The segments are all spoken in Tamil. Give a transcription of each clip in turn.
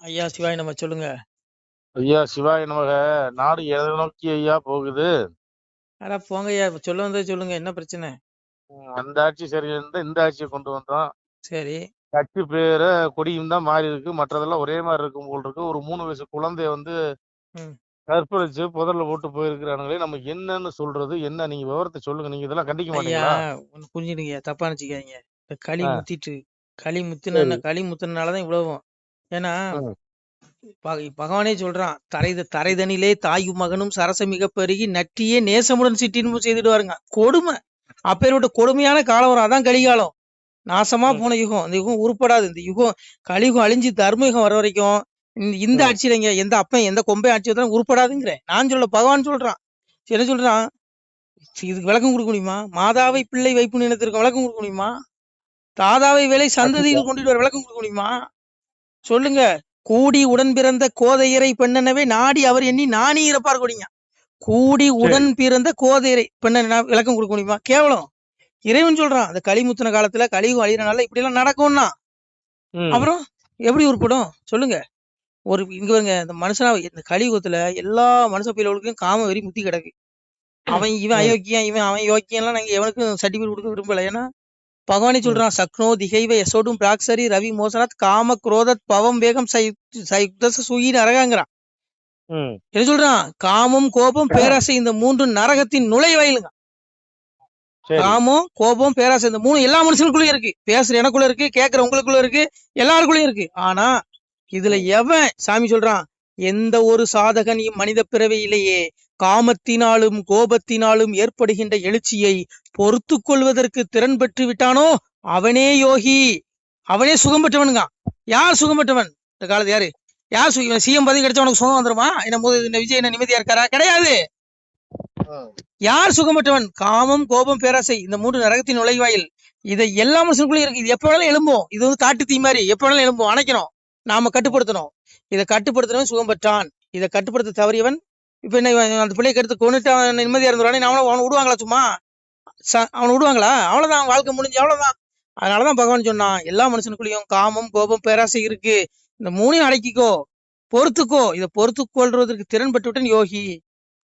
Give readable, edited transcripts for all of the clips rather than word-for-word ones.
ஐயா சிவாய் நம்ம சொல்லுங்க. ஐயா சிவாய நமக. நாடு எதை நோக்கி ஐயா போகுது? அட போங்க ஐயா, சொல்ல வந்தது சொல்லுங்க, என்ன பிரச்சனை? அந்த ஆட்சி சரியில்லை, இந்த ஆட்சியை கொண்டு வந்தோம். சரி. கட்சி பேர கொடியும் தான் மாறி இருக்கு, மற்றதெல்லாம் ஒரே மாதிரி இருக்கும் போல் இருக்கு. ஒரு 3 வயசு குழந்தைய வந்து ம். கற்பழிச்சு புதர்ல போட்டு போயிருக்கிறானுங்களே, நம்ம என்னன்னு சொல்றது? என்ன நீங்க விவரத்தை சொல்லுங்க. நீங்க இதெல்லாம் கண்டிக்க ஐயா, மாட்டீங்களா? ஒண்ணு புரிஞ்சுடுங்க, தப்பா நினைச்சுக்காதீங்க. இந்த களி ஆ, முத்திட்டு களி சரி. முத்தின களி முத்தினாலதான் இவ்வளவும். ஏன்னா ம், பகவானே சொல்றான், தரைதனிலே தாயும் மகனும் சரசமிக பெருகி நட்டியே நேசமுடன் சிற்றின்பம் செய்துடுவாருங்க. கொடுமை. அப்பேற்பட்ட கொடுமையான காலம் வரும், அதான் கலிகாலம். நாசமா ம், போன யுகம், இந்த யுகம் உருப்படாது. இந்த யுகம் கலியுகம் அழிஞ்சு தர்ம யுகம் வர வரைக்கும் இந்த ம். ஆட்சியிலங்க எந்த அப்பன் எந்த கொம்பை ஆட்சி வந்தாலும் உருப்படாதுங்கிறேன். நான் சொல்ல, பகவான் சொல்றான். என்ன சொல்றான்? இதுக்கு விளக்கம் கொடுக்க முடியுமா? மாதாவை பிள்ளை வைப்பு நினைத்திருக்க விளக்கம் கொடுக்க முடியுமா? தாதாவை வேலை கண்டிப்பா. சந்ததியில் கொண்டுட்டு வர விளக்கம் கொடுக்க முடியுமா? சொல்லுங்க. கூடி உடன் பிறந்த கோதையரை பெண்ணனவே நாடி அவர் எண்ணி நாணி இறப்பார் கொடிங்க. கூடி சரி. உடன் பிறந்த கோதையரை பெண்ண விளக்கம் கொடுக்க முடியுமா? கேவலம். இறைவன் சொல்றான், அந்த கலிமுத்தின காலத்துல கலியுகம் அழியறனால இப்படி எல்லாம் நடக்கும்னா ம், அப்புறம் எப்படி உருப்படும்? சொல்லுங்க. இங்க பாருங்க, இந்த மனுஷனா இந்த கலியுகத்துல எல்லா மனுஷ பயிர்களுக்கும் காம வெறி முத்தி கிடக்கு. இவன் ம். அயோக்கியம், அவன் யோக்கியம்லாம் நாங்க எவனுக்கும் சர்டிபிகேட் கொடுக்க விரும்பல. ஏன்னா பகவானே ம். சொல்றான், சக்னோ திகைவ யசோடும் பிராக்சரி ரவி மோசனாத் காம குரோதத் பவம் வேகம் சயுக்தச சுயின்னு அரகாங்கிறான். ம். என்ன சொல்றான்? காமம் கோபம் பேராசை இந்த மூன்று நரகத்தின் நுழைவாயிலுங்க. சரி. காமம் கோபம் பேராசை இந்த மூணு எல்லா மனுஷனுக்குள்ளயும் இருக்கு. பேசுற எனக்குள்ள இருக்கு, கேட்கிற உங்களுக்குள்ள இருக்கு, எல்லாருக்குள்ளயும் இருக்கு. ஆனா இதுல ம். எவன், சாமி சொல்றான், எந்த ஒரு சாதகன் மனித பிறவியிலேயே காமத்தினாலும் கோபத்தினாலும் ஏற்படுகின்ற எழுச்சியை பொறுத்து கொள்வதற்கு திறன் பெற்று விட்டானோ அவனே யோகி, அவனே சுகம் பெற்றவனுங்க. யார் சுகம் பெற்றவன் இந்த காலத்து? யாரு? யார் சிஎம் பதவி கிடைச்சா உனக்கு சுகம் வந்துருமா? என்ன போது இந்த விஜய் என்ன நிம்மதியா இருக்காரா? கிடையாது. ம். யார் சுகமற்றவன்? காமம் கோபம் பேராசை இந்த மூன்று நரகத்தின் நுழைவாயில். இதை எல்லா மனுஷனுக்குள்ளயும் இருக்கு. இது எப்ப வேணாலும் எழும்பும். இது வந்து காட்டு தீ மாதிரி எப்ப வேணாலும் எழும்பும். அணைக்கணும், நாம கட்டுப்படுத்தணும். இதை கட்டுப்படுத்தணும். சுகம் பெற்றான். இதை கட்டுப்படுத்த தவறியவன் இப்ப என்ன, அந்த பிள்ளையை கெடுத்து கொண்டுட்டு அவன் நிம்மதியா இருந்துருவானே, அவனை விடுவாங்களா? சும்மா அவனை விடுவாங்களா? அவ்வளவுதான், வாழ்க்கை முடிஞ்சு, அவ்வளவுதான். அதனாலதான் பகவான் சொன்னான், எல்லா மனுஷனுக்குள்ளயும் காமம் கோபம் பேராசை இருக்கு. இந்த மூணையும் அடக்கிக்கோ, பொறுத்துக்கோ. இதை பொறுத்து கொள்றதுக்கு திறன் பெற்றுவிட்டன் யோகி.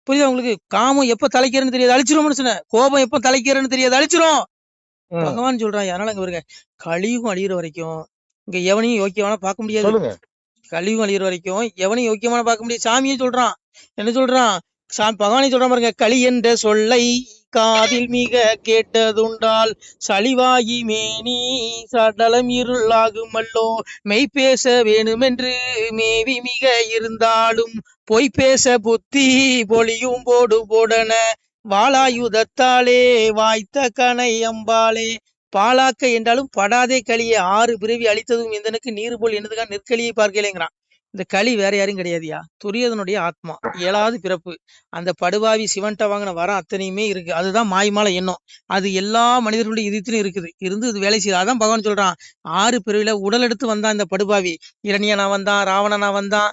புரியுதா உங்களுக்கு? காமம் எப்ப தலைக்கிறன்னு தெரியாது, அழிச்சிரும் மனுஷன. கோபம் எப்ப தலைக்கிறன்னு தெரியாது, அழிச்சிரும். ம். பகவான் சொல்றான். அதனால இங்க பாருங்க, கலியுகம் அழியிற வரைக்கும் இங்க எவனையும் யோக்கியமான பார்க்க முடியாது. சொல்லுங்க. கலியுகம் அழியிற வரைக்கும் எவனையும் யோக்கியமான பார்க்க முடியாது. சாமியே சொல்றான். என்ன சொல்றான்? பகவானே சொல்றான் பாருங்க, களி என்ற சொல்லை காதில் மிக கேட்டதுண்டால் சளிவாகி மேனி சடலம் இருளாகுமல்லோ. மெய் பேச வேணுமென்று மேவி மிக இருந்தாலும் பொய் பேச புத்தி பொலியும் போடு போடன வாளாயுதத்தாலே வாய்த்த கனை அம்பாலே. பாலாக்க என்றாலும் படாதே களியை 6 பிறவி அழித்ததும் இந்தனுக்கு நீர் போல் என்னதுக்காக நெற்களியை பார்க்கலைங்கிறான். இந்த களி வேற யாரும் கிடையாதுயா, துரியதனுடைய ஆத்மா. 7வது பிறப்பு. அந்த படுபாவி சிவன்ட்ட வாங்கின வரம் அத்தனையுமே இருக்கு. அதுதான் மாய்மால எண்ணம். அது எல்லா மனிதர்களுடைய இதயத்திலும் இருக்குது. இருந்து இது வேலை செய்யுது. அதான் பகவான் சொல்றான், 6 பிறவில உடல் எடுத்து வந்தான் இந்த படுபாவி. இரணியனா வந்தான், ராவணனா வந்தான்,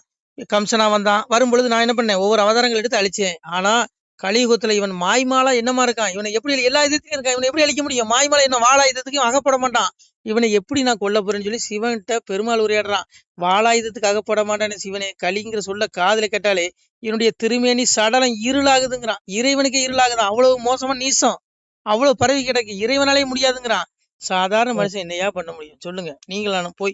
கம்சனா வந்தான். வரும்பொழுது நான் என்ன பண்ணேன்? ஒவ்வொரு அவதாரங்கள் எடுத்து அழிச்சேன். ஆனா கலியுகத்துல இவன் மாய்மாலா என்னமா இருக்கான்? இவனை எப்படி எல்லா இதத்தையும் இருக்கான், இவனை எப்படி அழிக்க முடியும்? மாய்மாலா என்ன வாழாயுதத்துக்கும் அகப்பட மாட்டான். இவனை எப்படி நான் கொல்ல போறேன்னு சொல்லி சிவன்கிட்ட பெருமாள் உரையாடுறான். வாழாயுதத்துக்கு அகப்பட மாட்டானே சிவனே. கலிங்கிற சொல்ல காதுல கேட்டாலே என்னுடைய திருமேனி சடலம் இருளாகுதுங்கிறான். இறைவனுக்கே இருளாகுதான். அவ்வளவு மோசமா நீசம், அவ்வளவு பரவி கிடக்கு. இறைவனாலே முடியாதுங்கிறான். சாதாரண ம். மனுஷன் என்னையா பண்ண முடியும் சொல்லுங்க? நீங்களான போய்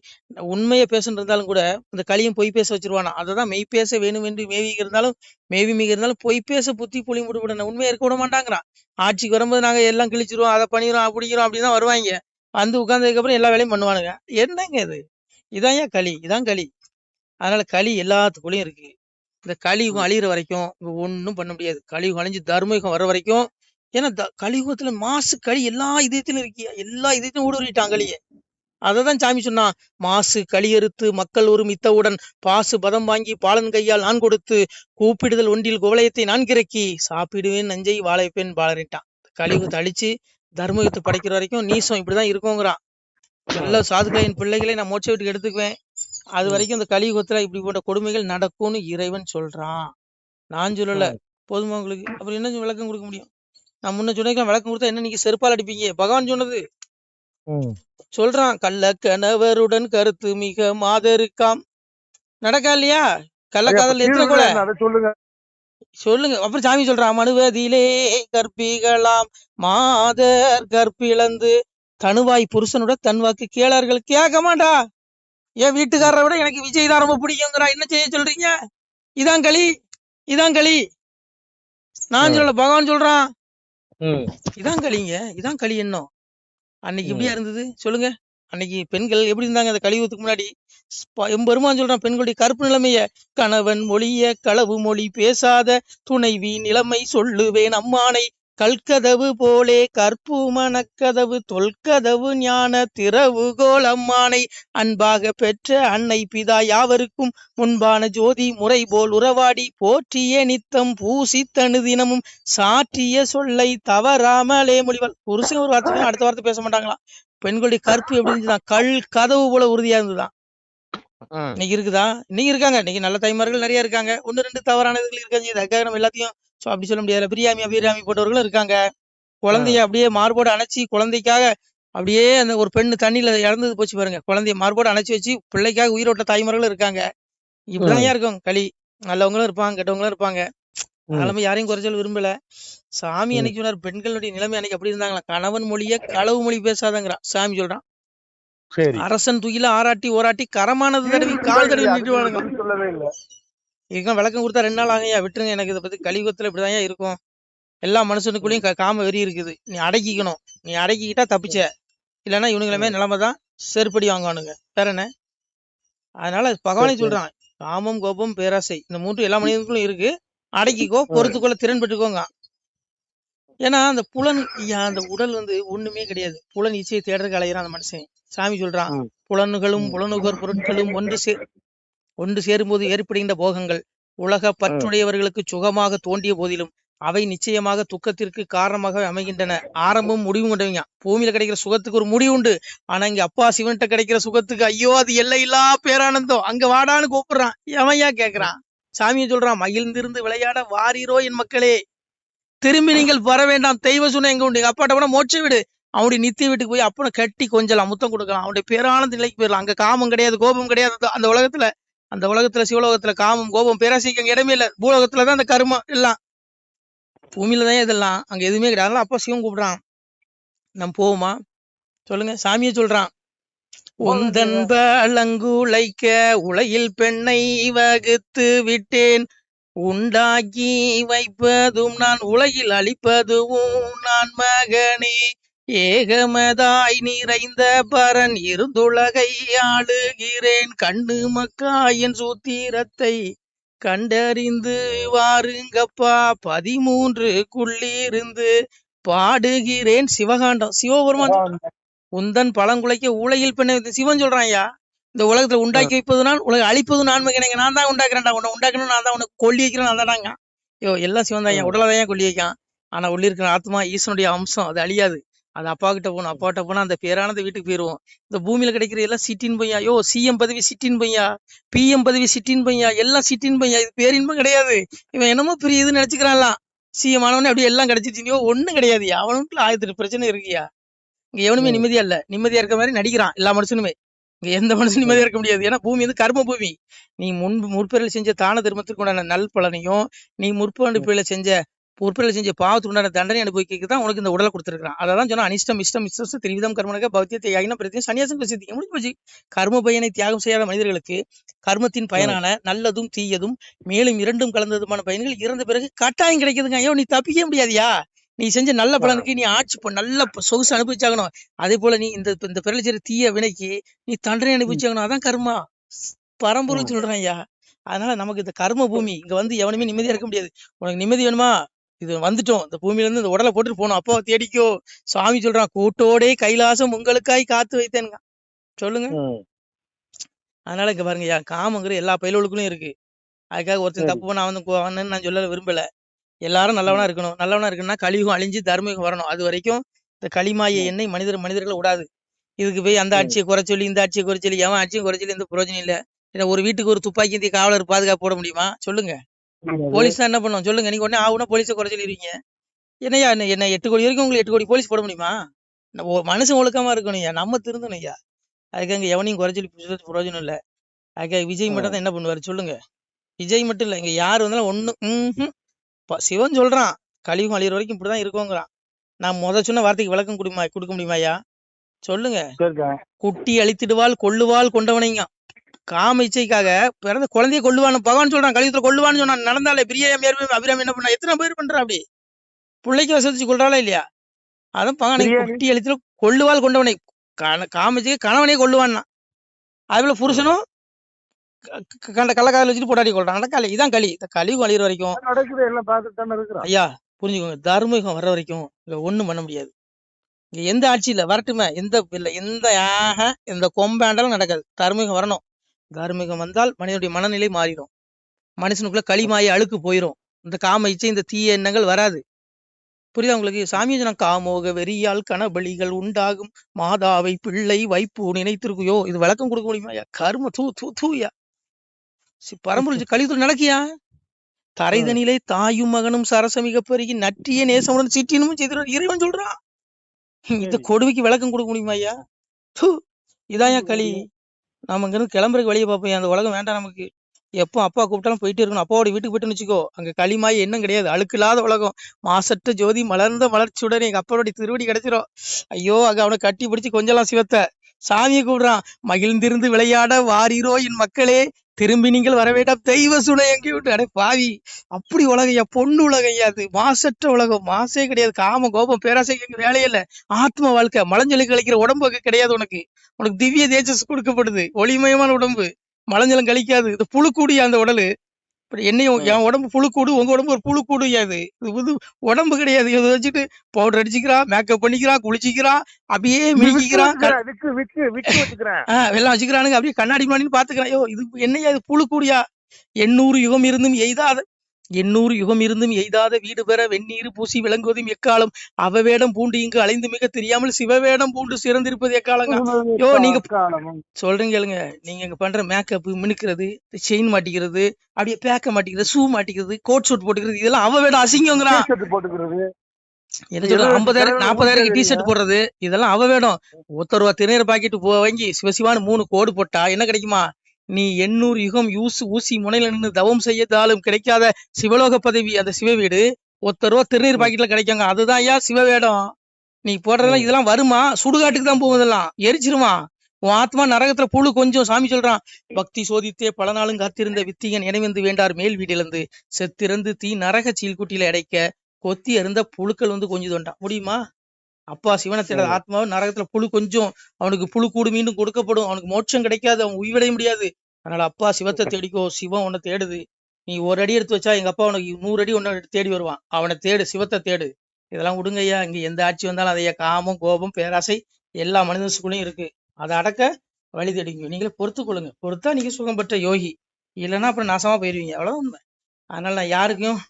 உண்மையை பேசுன்னு இருந்தாலும் கூட இந்த களியும் பொய் பேச வச்சிருவானா. அததான் மெய் பேச வேணும் என்று மேவி இருந்தாலும் மேவி மிக இருந்தாலும் பொய் பேச புத்தி பொலி முடிவிடணும். உண்மையை இருக்க விட மாட்டாங்கிறான். ஆட்சிக்கு வரும்போது நாங்க எல்லாம் கிழிச்சிருவோம், அதை பண்ணிடுவோம், அப்படிங்கிறோம், அப்படிதான் வருவாங்க. வந்து உட்கார்ந்ததுக்கு அப்புறம் எல்லா வேலையும் பண்ணுவானுங்க. என்னங்க இது? இதான் ஏன் களி? இதான் களி. அதனால களி எல்லாத்துக்குள்ளயும் இருக்கு. இந்த கலியுகம் ம். அழியிற வரைக்கும் ஒன்னும் பண்ண முடியாது. கலியுகம் அழிஞ்சு தர்மயுகம் வர வரைக்கும். ஏன்னா கலியுகத்துல மாசு களி எல்லா இதயத்திலும் இருக்கியா, எல்லா இதயத்திலும் ஊடுருவிட்டான் களியை. அததான் சாமி சொன்னான், மாசு களியறுத்து மக்கள் ஒரு மித்தவுடன் பாசு பதம் வாங்கி பாலன் கையால் நான் கொடுத்து கூப்பிடுதல் ஒன்றில் குவலயத்தை நான் கிறக்கி சாப்பிடுவேன் நஞ்சை வாழ வைப்பேன் பாலரிட்டான். கலியுகத்தை அழிச்சு தர்மயுகத்தை படைக்கிற வரைக்கும் நீசம் இப்படிதான் இருக்குங்கிறான். நல்ல சாதுக்களின் பிள்ளைகளை நான் மோட்ச வீட்டுக்கு எடுத்துக்குவேன். அது ம். வரைக்கும் இந்த கலியுகத்துல இப்படிப்பட்ட கொடுமைகள் நடக்கும்னு இறைவன் சொல்றான். நான் சொல்லல. ம். போதுமா உங்களுக்கு? அப்புறம் என்ன விளக்கம் கொடுக்க முடியும்? நான் முன்ன சொன்னதுக்கெல்லாம் விளக்கம் கொடுத்தா என்ன நீங்க செருப்பால் அடிப்பீங்க? பகவான் சொன்னது ம். சொல்றான். கள்ள கணவருடன் கருத்து மிக மாதருக்காம் நடக்கா இல்லையா? ஐயா, இப்ப கள்ளக்காதல் எத்தனை தீர்வுகள் கொலை என்ன அதை சொல்லுங்க. சொல்லுங்க. அப்புறம் சாமி சொல்றான், மனுவதிலே கற்பிகளாம் மாதர் கற்பிழந்து தனுவாய் புருஷனோட தன் வாக்கு கேளார்கள். கேட்க மாட்டா. என் வீட்டுக்காரரை விட எனக்கு விஜய் தான் ரொம்ப பிடிக்குங்கிறா. என்ன செய்ய சொல்றீங்க? இதான் களி, இதான் களி. நான் சொல்லல, பகவான் சொல்றான். இதான் களிங்க, இதான் களி. என்ன அன்னைக்கு இப்படியா இருந்தது சொல்லுங்க? அன்னைக்கு பெண்கள் எப்படி இருந்தாங்க அந்த கலியுகத்துக்கு முன்னாடி? எம்பெருமான் சொல்றான் பெண்களுடைய கருப்பு நிலைமைய. கணவன் மொழிய களவு மொழி பேசாத துணைவி நிலைமை சொல்லுவேன் அம்மானை. கல்கதவு போலே கற்பு மனக்கதவு தொல்கதவு ஞான திறவுகோல் அம்மானை. அன்பாக பெற்ற அன்னை பிதா யாவருக்கும் முன்பான ஜோதி முறை போல் உறவாடி போற்றிய நித்தம் பூசித்தனு தினமும் சாற்றிய சொல்லை தவறாமலே மொழிவள். புருஷன் ஒரு வார்த்தை அடுத்த வார்த்தை பேச மாட்டாங்களாம். பெண்களுடைய கற்பு எப்படி இருந்துதான்? கல் கதவு போல உறுதியா இருந்துதான். இன்னைக்கு இருக்குதா? இன்னைக்கு இருக்காங்க. இன்னைக்கு நல்ல தாய்மார்கள் நிறைய இருக்காங்க. 1-2 தவறானதுகள் இருக்காங்க. அதுக்காக நம்ம எல்லாத்தையும் அப்படி சொல்ல முடியாது. பிரியாமி அபிராமி போட்டவர்களும் இருக்காங்க. குழந்தைய அப்படியே மார்போடு அணைச்சி குழந்தைக்காக அப்படியே அந்த ஒரு பெண்ணு தண்ணியில இறந்தது போச்சு பாருங்க. குழந்தைய மார்போடு அணைச்சி வச்சு பிள்ளைக்காக உயிரோட்ட தாய்மார்களும் இருக்காங்க. இப்படிதான் இருக்கும் களி. நல்லவங்களும் இருப்பாங்க, கெட்டவங்களும் இருப்பாங்க. அதனால யாரையும் குறைச்சல் விரும்பல. சாமி அன்னைக்கு சொன்னார் பெண்களுடைய நிலைமை அன்னைக்கு அப்படி இருந்தாங்களா? கணவன் மொழிய களவு மொழி பேசாதங்கிறான் சாமி சொல்றான். அரசன் துயில ஆராட்டி ஓராட்டி கரமானது தடவி கால் தடவி நின்றுவானுங்க. இதுக்கெல்லாம் விளக்கம் கொடுத்தா 2 நாள் ஆகையா விட்டுருங்க. எனக்கு இதை பத்தி கலியுகத்துல இப்படிதான் இருக்கும். எல்லா மனுஷனுக்குள்ளயும் காம வெறி இருக்குது. நீ அடக்கிக்கணும். நீ அடக்கிக்கிட்டா தப்பிச்ச. இல்லைன்னா இவனுங்களுமே நிலைமை தான் செருப்படி வாங்குவானுங்க. வேற என்ன? அதனால பகவானே சொல்றான், காமம் கோபம் பேராசை இந்த 3 எல்லா மனிதனுக்குள்ளும் இருக்கு. அடக்கிக்கோ, பொறுத்துக்கொள்ள திறன் பெற்றுக்கோங்க. ஏன்னா அந்த புலன் அந்த உடல் ஒண்ணுமே கிடையாது. புலன் இச்சையை தேடுறதுக்கு அலையிறான் அந்த மனுஷன். சாமி சொல்றான், புலன்களும் புலனுகர் பொருட்களும் ஒன்று சேரும்போது ஏற்படுகின்ற போகங்கள் உலக பற்றுடையவர்களுக்கு சுகமாக தோன்றிய போதிலும் அவை நிச்சயமாக துக்கத்திற்கு காரணமாக அமைகின்றன. ஆரம்பம் முடிவும் கொண்டவங்க. பூமியில கிடைக்கிற சுகத்துக்கு ஒரு முடிவு உண்டு. ஆனா இங்க அப்பா சிவன்கிட்ட கிடைக்கிற சுகத்துக்கு ஐயோ அது எல்லையில்லா பேரானந்தம். அங்க வாடான்னு கூப்பிடுறான். எவையா கேக்குறான்? சாமியை சொல்றான், மகிழ்ந்திருந்து விளையாட வாரீரோ என் மக்களே, திரும்பி நீங்கள் வர வேண்டாம். தெய்வ சுனை எங்க உண்டு? அப்பாட்ட கூட மோட்ச வீடு. அவனுடைய நித்திய வீட்டுக்கு போய் அப்பனை கட்டி கொஞ்சலாம், முத்தம் கொடுக்கலாம். அவனுடைய பேரானந்த நிலைக்கு போயிடலாம். அங்க காமம் கிடையாது, கோபம் கிடையாது. அந்த உலகத்துல சிவலோகத்துல காமம் கோபம் பேராசைக்கு அங்க இடமே இல்லை. பூலோகத்துலதான் அந்த கருமம் எல்லாம். பூமியில தான் இதெல்லாம், அங்க எதுவுமே கிடையாது. அதனால அப்பா சிவன் கூப்பிடுறான். நம்ம போவோமா சொல்லுங்க? சாமியை சொல்றான், உந்தன் பழங்குலைக்க உலகில் பெண்ணை வகுத்து விட்டேன். உண்டாக்கி வைப்பதும் நான், உலகில் அழிப்பதும் நான் மகனே. ஏகமதாய் நிறைந்த பரன் இருந்துலகை ஆளுகிறேன். கண்ணு மக்காயின் சூத்திரத்தை கண்டறிந்து வாருங்கப்பா. 13 பாடுகிறேன் சிவகாண்டம். சிவபெருமான் உந்தன் பழங்குலைக்க உலகில் பெண்ணை சிவன் சொல்றான். ஐயா, இந்த உலகத்துல உண்டாக்கி வைப்பது நான், உலக அழிப்பது நான் மகனே. நான் தான் உண்டாக்குறேன்டா. உன்னை உண்டாக்கணும் நான் தான். உனக்கு கொல்லி வைக்கிறேன் நான் தானாங்க. எல்லாம் சிவன் தான். உடலதான் கொல்லி வைக்கான். ஆனா உள்ளி இருக்கிற ஆத்மா ஈசனுடைய அம்சம், அது அழியாது. அது அப்பா கிட்ட போகணும். அப்பா கிட்ட போனா அந்த பேரானந்த வீட்டுக்கு போயிருவோம். இந்த பூமியில கிடைக்கிற எல்லாம் சிட்டின் பையா. சிஎம் பதவி சிட்டின் பையா, பிஎம் பதவி சிட்டின் பையா, எல்லாம் சிட்டின் பையா. இது பேரின்பம் கிடையாது. இவன் என்னமோ பெரிய இதுன்னு நினைச்சுக்கிறான்லாம். சிஎம் ஆனவனே அப்படியே எல்லாம் கிடைச்சிச்சியோ, ஒண்ணும் கிடையாது. அவனுக்குள்ள 1008 பிரச்சனை இருக்குயா. இங்க எவனுமே நிம்மதியா இல்ல. நிம்மதியா இருக்க மாதிரி நடிக்கிறான் எல்லா மனுஷனுமே. இங்க எந்த மனுஷனும் நிம்மதியா இருக்க முடியாது. ஏன்னா பூமி கர்ம பூமி. நீ முற்பிறல் செஞ்ச தான தர்மத்திற்கு உண்டான நல் பலனையும், நீ முற்படுப்பில செஞ்ச பாவத்துக்கு உண்டான தண்டனை அனுபவிக்க தான் உனக்கு இந்த உடலை கொடுத்துருக்கான். அதான் சொன்னா, அனிஷ்டம் இஷ்டம் இஷ்டம் திரிவிதம் கர்மனக பௌத்தியத்தை யாகின பிரத்தியம் சன்னியாசம் பிரசித்தி முடிஞ்சு போச்சு. கர்ம பயனை தியாகம் செய்யாத மனிதர்களுக்கு கர்மத்தின் பயனான நல்லதும் தீயதும் மேலும் 2ம் கலந்ததுமான பயன்கள் இறந்த பிறகு கட்டாயம் கிடைக்குதுங்க. ஐயோ, நீ தப்பிக்க முடியாதியா? நீ செஞ்ச நல்ல பலனுக்கு நீ ஆட்சி நல்ல சொகுசு அனுபவிச்சாகணும். அதே போல நீ இந்த பிறகு செய்யற தீய வினைக்கு நீ தண்டனை அனுபவிச்சாகணும். அதான் கர்மா. பரம்பொருள் சொல்றேன் ஐயா. அதனால நமக்கு இந்த கர்ம பூமி இங்க எவனுமே நிம்மதியா இருக்க முடியாது. உனக்கு நிம்மதி வேணுமா? இது வந்துட்டோம். இந்த பூமியில இருந்து இந்த உடலை போட்டுட்டு போகணும். அப்போ தேடிக்கோ. சாமி சொல்றான், கூட்டோடே கைலாசம் உங்களுக்காய் காத்து வைத்தேனுங்க. சொல்லுங்க. அதனால இங்க பாருங்க ஐயா, காமங்கிற எல்லா பயிலுக்குள்ளும் இருக்கு. அதுக்காக ஒருத்தன் தப்பு பண்ண நான் சொல்ல விரும்பல. எல்லாரும் நல்லவனா இருக்கணும். நல்லவனா இருக்கணும்னா கலியுகம் அழிஞ்சு தர்மயுகம் வரணும். அது வரைக்கும் இந்த களிமாய எண்ணெய் மனிதர்களை விடாது. இதுக்கு போய் அந்த ஆட்சியை குறை சொல்லி இந்த ஆட்சியை குறை சொல்லி எவன் ஆட்சியும் குறை சொல்லி எந்த பிரயோஜனம் இல்ல. ஒரு வீட்டுக்கு ஒரு துப்பாக்கி இந்த காவலர் பாதுகாப்பு போட முடியுமா? சொல்லுங்க. போலீஸ் தான் என்ன பண்ணும் சொல்லுங்க? நீங்க உடனே ஆகுனா போலீஸை குறை சொல்லிடுவீங்க. என்னையா என்ன 8 கோடி வரைக்கும் உங்களுக்கு 8 கோடி போலீஸ் போட முடியுமா? மனுஷன் ஒழுக்கமா இருக்கணும் ஐயா. நம்ம திருந்தணும் ஐயா. அதுக்காக எவனையும் குறை சொல்லி பிரயோஜனம் இல்ல. ஆக விஜய் மட்டும் தான் என்ன பண்ணுவாரு சொல்லுங்க? விஜய் மட்டும் இல்ல, இங்க யார் வந்தாலும் ஒண்ணு சிவன் சொல்றான் கலியுகம் அழியிற வரைக்கும் இப்படிதான் இருக்கோங்கிறான். நான் சொன்ன வார்த்தைக்கு விளக்கம் கொடுக்க முடியுமாயா? சொல்லுங்க. சரிக்கா. குட்டி அழித்திடுவாள் கொள்ளுவாள் கொண்டவனைங்க. காம இச்சைக்காக பிறந்த குழந்தைய கொள்ளுவான்னு பகவான் சொல்றான். கலியுகத்துல கொள்ளுவான்னு சொன்னான். நடந்தாலே பிரியாம அபிராமி என்ன பண்ணா? எத்தனை பேர் பண்றா அப்படி? பிள்ளைக்கு வசதிச்சு கொள்றாளா இல்லையா? அதான் பகவானை குட்டி அழித்துல கொள்ளுவாள் கொண்டவனை, காமிச்சு கணவனே கொள்ளுவான்னா. அதுபோல புருஷனும் கள்ளக்காதல் வச்சுட்டு போட்டாடி கொள்றான். நடக்கால. இதான் களி. இந்த கலியுகம் அழியிற வரைக்கும் நடக்குது, எல்லாம் பார்த்துட்டு தானே இருக்கிறோம். ஐயா புரிஞ்சுக்கோங்க, தர்மயுகம் வர்ற வரைக்கும் இங்க ஒண்ணும் பண்ண முடியாது. இங்க எந்த ஆட்சியில வரட்டுமே, எந்த கொம்பாண்டாலும் நடக்காது. தர்மயுகம் வரணும். தர்மயுகம் வந்தால் மனிதனுடைய மனநிலை மாறிடும். மனுஷனுக்குள்ள களிமாயி அழுக்கு போயிடும். இந்த காம இச்சை, இந்த தீய எண்ணங்கள் வராது. புரியுதா உங்களுக்கு? சாமியை காமோக வெறியால் கனபலிகள் உண்டாகும், மாதாவை பிள்ளை வைப்பு நினைத்திருக்கையோ. இது விளக்கம் கொடுக்க முடியுமா? கரும தூயா பரம்பொருள் கலியுகத்தில் நடக்கியா? தரைதனிலே தாயும் மகனும் சரசமிக பெருகி நற்றிய நேசமுடன் சிற்றினும் செய்து இறைவன் சொல்றான். இந்த கொடுமைக்கு விளக்கம் கொடுக்க முடியுமா ஐயா? இதாயா களி. நாம இங்கிருந்து கிளம்புறதுக்கு வழியை பார்ப்போம். அந்த உலகம் வேண்டாம் நமக்கு. எப்போ அப்பா கூப்பிட்டாலும் போயிட்டே இருக்கணும். அப்பாவோட வீட்டுக்கு போயிட்டு வச்சுக்கோ, அங்க களிமாய் எண்ணம் கிடையாது. அழுக்கு இல்லாத உலகம். மாசற்ற ஜோதி மலர்ந்த மலர்ச்சியுடன் எங்க அப்பாவோட திருவடி கிடைச்சிரும். ஐயோ, அங்க அவனை கட்டி பிடிச்சி கொஞ்சலாம் சிவத்தை சாமியை கூப்பிடுறான். மகிழ்ந்திருந்து விளையாட வாரீரோ என் மக்களே, திரும்பி நீங்கள் வர வேண்டாம் தெய்வ சுனை எங்கே விட்டு. அடே பாவி, அப்படி உலகையா, பொண்ணு உலகையா. அது மாசற்ற உலகம். மாசே கிடையாது. காம கோபம் பேராசைக்கு வேலையே இல்ல. ஆத்ம வாழ்க்கை. மலஞ்சலுக்கு கழிக்கிற உடம்பு கிடையாது. உனக்கு திவ்ய தேஜஸ் கொடுக்கப்படுது. ஒளிமயமான உடம்பு. மலஞ்சலம் கழிக்காது. இது புழுக்கூடிய அந்த உடலு. என்னையும் என் உடம்பு புழுக்கூடு, உங்க உடம்பு ஒரு புழுக்கூடு. இது உடம்பு கிடையாது. இதை வச்சுட்டு பவுடர் அடிச்சுக்கிறா, மேக்கப் பண்ணிக்கிறா, குளிச்சிக்கிறா, அப்படியே மினிக்கிறான், எல்லாம் வச்சுக்கிறானுங்க. அப்படியே கண்ணாடி மாடின்னு பாத்துக்கிறான். ஐயோ, இது என்னையா? இது புழுக்கூடியா? 800 யுகம் இருந்தும் எய்தாத வீடு பெற வெந்நீர் பூசி விளங்குவதும் எக்காலம், அவவேடம் பூண்டு இங்கு அலைந்து மிக தெரியாமல் சிவவேடம் பூண்டு சிறந்திருப்பது எக்காலங்க. யோ, நீங்க சொல்றீங்க கேளுங்க. நீங்க இங்க பண்ற மேக்கப், மினுக்கிறது, செயின் மாட்டிக்கிறது, அப்படியே பேக்க மாட்டிக்கிறது, ஷூ மாட்டிக்கிறது, கோட் ஷூட் போட்டுக்கிறது, இதெல்லாம் அவவேடம். அசிங்கங்கிறான். என்ன சொல்றது? 50,000 40,000 டிஷர்ட் போடுறது, இதெல்லாம் அவவேடம். ₹1 திருநீர் பாக்கெட்டு வாங்கி சிவசிவான்னு 3 கோடு போட்டா என்ன கிடைக்குமா? நீ 800 யுகம் ஊசி முனையில நின்று தவம் செய்யதாலும் கிடைக்காத சிவலோக பதவி, அந்த சிவ வீடு ₹1 திருநீர் பாக்கெட்ல கிடைக்காங்க. அதுதான் ஐயா சிவவேடம். நீ போடுறதெல்லாம் இதெல்லாம் வருமா? சுடுகாட்டுக்கு தான் போவதெல்லாம் எரிச்சிருமா? உன் ஆத்மா நரகத்துல புழு கொஞ்சம். சாமி சொல்றான், பக்தி சோதித்தே பல நாளும் காத்திருந்த வித்தியன் இணைவந்து வேண்டார் மேல் வீட்டிலிருந்து செத்திறந்து தீ நரக சீல்குட்டியில அடைக்க கொத்தி அருந்த புழுக்கள் கொஞ்சம் தோண்டான். முடியுமா? அப்பா சிவனை தேட ஆத்மாவை நரகத்துல புழு கொஞ்சம். அவனுக்கு புழு கூடு மீண்டும் கொடுக்கப்படும். அவனுக்கு மோட்சம் கிடைக்காது. அவன் உயிரிடைய முடியாது. அதனால அப்பா சிவத்தை தேடிக்கோ. சிவம் உன்னை தேடுது. நீ ஒரு அடி எடுத்து வச்சா எங்க அப்பா உனக்கு 100 அடி ஒன்னு தேடி வருவான். அவனை தேடு, சிவத்தை தேடு. இதெல்லாம் விடுங்கய்யா. இங்க எந்த ஆட்சி வந்தாலும் அதையா காமம் கோபம் பேராசை எல்லா மனிதனுக்குள்ளயும் இருக்கு. அதை அடக்க வழி தேடிங்க. நீங்களே பொறுத்து கொள்ளுங்க. பொறுத்தா நீங்க சுகம் பெற்ற யோகி. இல்லைன்னா அப்புறம் நாசமா போயிருவீங்க. அவ்வளவு உண்மை. அதனால நான் யாருக்கும்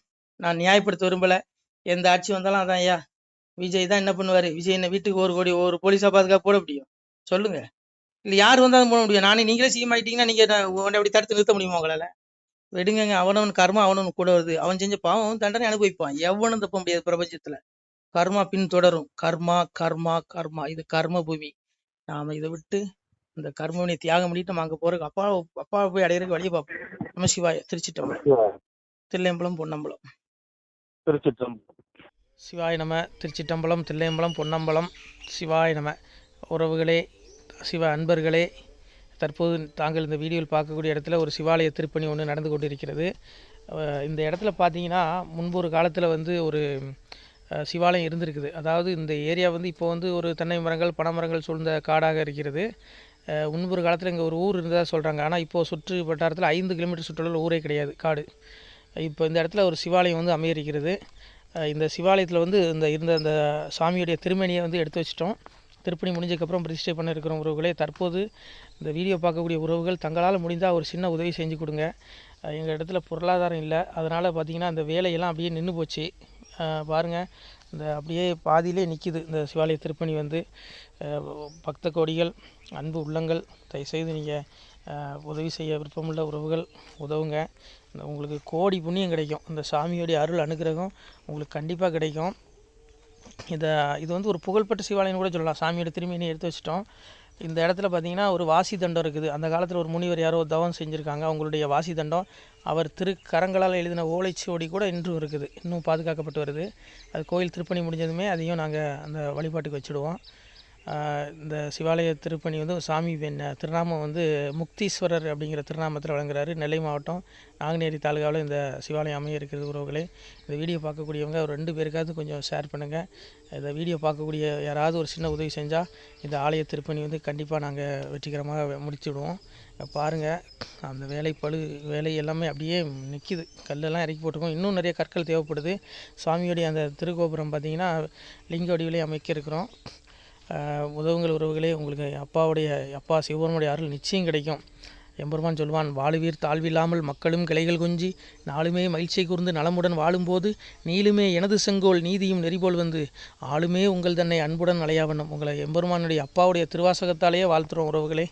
நியாயப்படுத்த விரும்பல. எந்த ஆட்சி வந்தாலும் அதான் ஐயா. விஜய் தான் என்ன பண்ணுவாரு? விஜய் என்ன வீட்டுக்கு 1 கோடி ஒரு போலீஸா பாதுகாப்பு போட முடியும்? சொல்லுங்க. இல்ல யாரு வந்தாலும் போட முடியும்? நீங்களே சிஎம் ஆயிட்டீங்கன்னா நீங்க அப்படி தடுத்து நிறுத்த முடியுமா உங்களால? விடுங்க. அவனவன் கர்மா அவனவன் கூட வருது. அவன் செஞ்ச பாவம் தண்டனை அனுபவிப்பான். எவனும் தப்ப முடியாது பிரபஞ்சத்துல. கர்மா பின் தொடரும். கர்மா கர்மா கர்மா. இது கர்ம பூமி. நாம இதை விட்டு இந்த கர்மவினை தியாகம் பண்ணிட்டு நம்ம அங்க போறதுக்கு அப்பா போய் அடையிறதுக்கு வழியை பார்ப்போம். நம சிவாய. திருச்சிட்டம்பலம். தில்லையம்பலம் பொன்னம்பலம். சிவாய நம. திருச்சிட்டம்பலம், தில்லையம்பலம், பொன்னம்பலம். சிவாய நம. உறவுகளே, சிவ அன்பர்களே, தற்போது தாங்கள் இந்த வீடியோவில் பார்க்கக்கூடிய இடத்துல ஒரு சிவாலய திருப்பணி ஒன்று நடந்து கொண்டு இருக்கிறது. இந்த இடத்துல பார்த்தீங்கன்னா முன்பு ஒரு காலத்தில் ஒரு சிவாலயம் இருந்திருக்குது. அதாவது இந்த ஏரியா இப்போ ஒரு தென்னை மரங்கள் பனை மரங்கள் சூழ்ந்த காடாக இருக்கிறது. முன்பு ஒரு காலத்தில் இங்கே ஒரு ஊர் இருந்ததாக சொல்கிறாங்க. ஆனால் இப்போது சுற்று வட்டாரத்தில் 5 கிலோமீட்டர் சுற்றுலா ஊரே கிடையாது, காடு. இப்போ இந்த இடத்துல ஒரு சிவாலயம் அமையிருக்கிறது. இந்த சிவாலயத்தில் இருந்த அந்த சாமியுடைய திருமணியை எடுத்து வச்சிட்டோம். திருப்பணி முடிஞ்சதுக்கப்புறம் பிரதிஷ்டை பண்ண இருக்கிற உறவுகளே, தற்போது இந்த வீடியோ பார்க்கக்கூடிய உறவுகள் தங்களால் முடிந்தால் ஒரு சின்ன உதவி செஞ்சு கொடுங்க. எங்கள் இடத்துல பொருளாதாரம் இல்லை. அதனால் பார்த்திங்கன்னா அந்த வேலையெல்லாம் அப்படியே நின்று போச்சு. பாருங்கள், இந்த அப்படியே பாதியிலே நிற்கிது இந்த சிவாலய திருப்பணி. பக்த கோடிகள், அன்பு உள்ளங்கள், தயவுசெய்து நீங்கள் உதவி செய்ய விருப்பமுள்ள உறவுகள் உதவுங்க. உங்களுக்கு கோடி புண்ணியம் கிடைக்கும். இந்த சாமியோடைய அருள் அனுகிரகம் உங்களுக்கு கண்டிப்பாக கிடைக்கும். இது ஒரு புகழ்பெற்ற சிவாலயம் கூட சொல்லலாம். சாமியோட திருமணியை எடுத்து வச்சிட்டோம். இந்த இடத்துல பார்த்தீங்கன்னா ஒரு வாசி தண்டம் இருக்குது. அந்த காலத்தில் ஒரு முனிவர் யாரோ தவம் செஞ்சுருக்காங்க. அவங்களுடைய வாசி தண்டம் அவர் திருக்கரங்களால் எழுதின ஓலைச்சுவடி கூட இன்றும் இருக்குது, இன்னும் பாதுகாக்கப்பட்டு வருது. அது கோயில் திருப்பணி முடிஞ்சதுமே அதையும் நாங்கள் அந்த வழிபாட்டுக்கு வச்சுடுவோம். இந்த சிவாலய திருப்பணி வந்து சாமி திருநாமம் வந்து முக்தீஸ்வரர் அப்படிங்கிற திருநாமத்தில் வழங்குறாரு. நெல்லை மாவட்டம் நாங்குநேரி தாலுகாவில் இந்த சிவாலயம் அமைய இருக்கிறது. உறவுகளே, இந்த வீடியோ பார்க்கக்கூடியவங்க ஒரு 2 பேருக்காவது கொஞ்சம் ஷேர் பண்ணுங்கள். இந்த வீடியோ பார்க்கக்கூடிய யாராவது ஒரு சின்ன உதவி செஞ்சால் இந்த ஆலய திருப்பணி வந்து கண்டிப்பாக நாங்கள் வெற்றிகரமாக முடிச்சுடுவோம். பாருங்கள், அந்த வேலை எல்லாமே அப்படியே நிற்கிது. கல்லெல்லாம் இறக்கி போட்டிருக்கோம். இன்னும் நிறைய கற்கள் தேவைப்படுது. சுவாமியோடைய அந்த திருக்கோபுரம் பார்த்திங்கன்னா லிங்க வடிவிலே அமைக்க இருக்கிறோம். உதவுங்கள் உறவுகளே. உங்களுக்கு அப்பா சிவபெருமானுடைய அருள் நிச்சயம் கிடைக்கும். எம்பெருமான் சொல்வான், வாழுவீர் தாழ்வில்லாமல் மக்களும் கிளைகள் கொஞ்சி நாளுமே மகிழ்ச்சியை கூர்ந்து நலமுடன் வாழும்போது நீளுமே எனது செங்கோல் நீதியும் நெறிபோல் வந்து ஆளுமே உங்கள் தன்னை அன்புடன் அலையாவண்ணம். உங்களை எம்பெருமானுடைய அப்பாவுடைய திருவாசகத்தாலேயே வாழ்த்துறோம் உறவுகளே.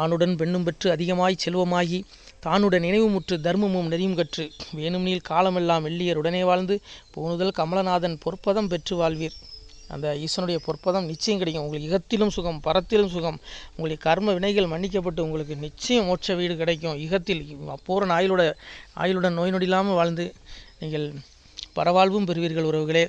ஆணுடன் பெண்ணும் பெற்று அதிகமாய் செல்வமாகி தானுடன் நினைவுமுற்று தர்மமும் நெறியும் கற்று வேணும் நீள் காலமெல்லாம் வெள்ளியர் உடனே வாழ்ந்து போனுதல் கமலநாதன் பொற்பதம் பெற்று வாழ்வீர். அந்த ஈசனுடைய பொற்பதம் நிச்சயம் கிடைக்கும். உங்களுக்கு இகத்திலும் சுகம், பரத்திலும் சுகம். உங்களுடைய கர்ம வினைகள் மன்னிக்கப்பட்டு உங்களுக்கு நிச்சயம் மோட்ச வீடு கிடைக்கும். இகத்தில் பூரண ஆயுளுடன் நோய் நொடி இல்லாமல் வாழ்ந்து நீங்கள் பரவாழ்வும் பெறுவீர்கள் உறவுகளே.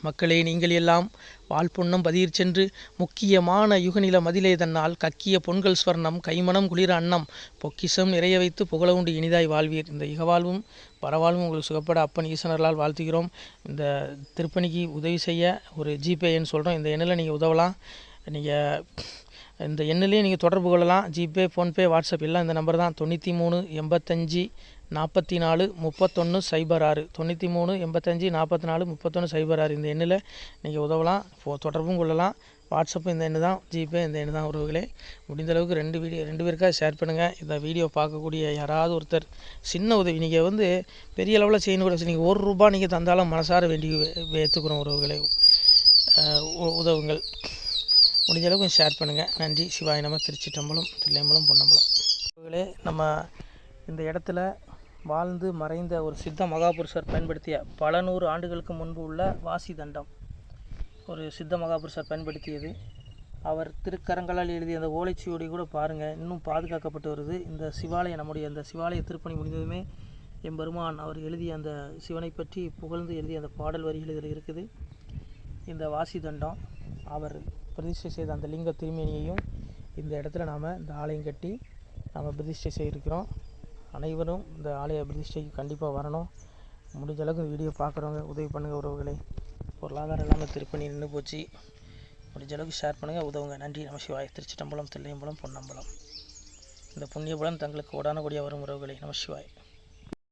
மக்களே, நீங்கள் எல்லாம் வாழ்பொன்னம் பதிர் சென்று முக்கியமான யுகநில மதிலே தன்னால் கக்கிய பொன்கள் ஸ்வர்ணம் கைமணம் குளிர அன்னம் பொக்கிஷம் நிறைய வைத்து புகழ உண்டு இனிதாய் வாழ்வீர். இந்த இகவாழ்வும் பரவாழ்வும் உங்களுக்கு சுகப்பட அப்பன் ஈசனர்களால் வாழ்த்துகிறோம். இந்த திருப்பணிக்கு உதவி செய்ய ஒரு ஜிபே எண் சொல்கிறோம். இந்த எண்ணில் நீங்கள் உதவலாம். நீங்கள் இந்த எண்ணிலே நீங்கள் தொடர்பு கொள்ளலாம். ஜிபே, ஃபோன்பே, வாட்ஸ்அப் எல்லாம் இந்த நம்பர் தான். 93 85 44 31 06 93 85 44 31 06. இந்த எண்ணில் நீங்கள் உதவலாம், தொடர்பும் கொள்ளலாம். வாட்ஸ்அப்பும் இந்த எண்ணு தான், ஜிபே இந்த எண்ணு தான் உறவுகளே. முடிந்த அளவுக்கு 2 பேருக்காக ஷேர் பண்ணுங்கள். இந்த வீடியோ பார்க்கக்கூடிய யாராவது ஒருத்தர் சின்ன உதவி, நீங்கள் வந்து பெரிய அளவில் செய்யணும் கூட, நீங்கள் ₹1 நீங்கள் தந்தாலும் மனசார வேண்டி ஏற்றுக்கிறோம் உறவுகளே. உதவுங்கள். முடிஞ்ச அளவுக்கு கொஞ்சம் ஷேர் பண்ணுங்கள். நன்றி. சிவாய நம. திருச்சிற்றம்பலம், தில்லையம்பலம், பொன்னம்பலம். உறவுகளே, நம்ம இந்த இடத்துல வாழ்ந்து மறைந்த ஒரு சித்த மகாபுருஷர் பயன்படுத்திய பல 100 ஆண்டுகளுக்கு முன்பு உள்ள வாசி தண்டம் ஒரு சித்த மகாபுருஷர் பயன்படுத்தியது. அவர் திருக்கரங்களால் எழுதிய அந்த ஓலைச்சுவடி கூட பாருங்கள், இன்னும் பாதுகாக்கப்பட்டு வருது. இந்த சிவாலயம், நம்முடைய அந்த சிவாலய திருப்பணி முடிந்ததுமே எம்பெருமான் அவர் எழுதிய அந்த சிவனை பற்றி புகழ்ந்து எழுதிய அந்த பாடல் வரிகள் இதில் இருக்குது. இந்த வாசி தண்டம் அவர் பிரதிஷ்டை செய்த அந்த லிங்க திருமேனியையும் இந்த இடத்துல நாம் இந்த ஆலயம் கட்டி நாம் பிரதிஷ்டை செய்திருக்கிறோம். அனைவரும் இந்த ஆலய பிரதிஷ்டைக்கு கண்டிப்பாக வரணும். முடிஞ்ச அளவுக்கு வீடியோ பார்க்குறவங்க உதவி பண்ணுங்கள் உறவுகளை. பொருளாதாரம் இல்லாமல் திருப்பணி நின்று போச்சு. முடிஞ்ச அளவுக்கு ஷேர் பண்ணுங்கள், உதவுங்க. நன்றி. நம சிவாய. திருச்சிற்றம்பலம், தில்லையம்பலம், பொன்னம்பலம். இந்த புண்ணிய பலன் தங்களுக்கு உடானக்கூடிய வரும் உறவுகளை. நம சிவாய்.